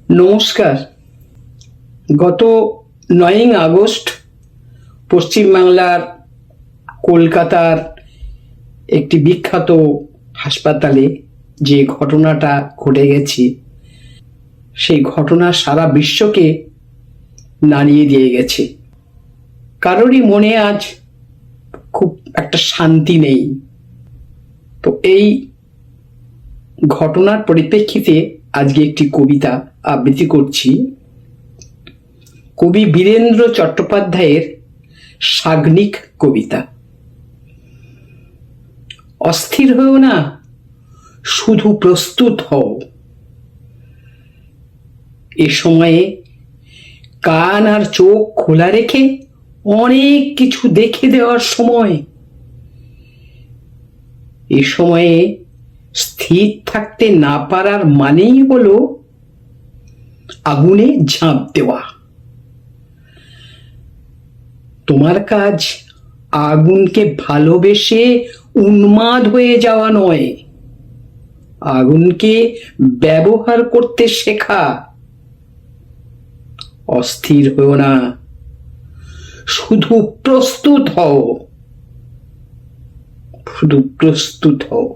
নমস্কার। গত 9ই আগস্ট পশ্চিমবাংলার কলকাতার একটি বিখ্যাত হাসপাতালে যে ঘটনাটা ঘটে গেছে, সেই ঘটনা সারা বিশ্বকে নাড়িয়ে দিয়ে গেছে। কারোরই মনে আজ খুব একটা শান্তি নেই। তো এই ঘটনার পরিপ্রেক্ষিতে আজকে একটি কবিতা আবৃত্তি করছি। কবি বীরেন্দ্র চট্টোপাধ্যায়ের সাগ্নিক কবিতা। অস্থির হও না, শুধু প্রস্তুত হও। এ সময়ে কান আর চোখ খোলা রেখে অনেক কিছু দেখে দেওয়ার সময়। এ সময়ে স্থির থাকতে না পারার মানেই হলো আগুনে ঝাঁপ দেওয়া। তোমার কাজ আগুনকে ভালোবেসে উন্মাদ হয়ে যাওয়া নয়, আগুনকে ব্যবহার করতে শেখা। অস্থির হও না, শুধু প্রস্তুত হও, শুধু প্রস্তুত হও।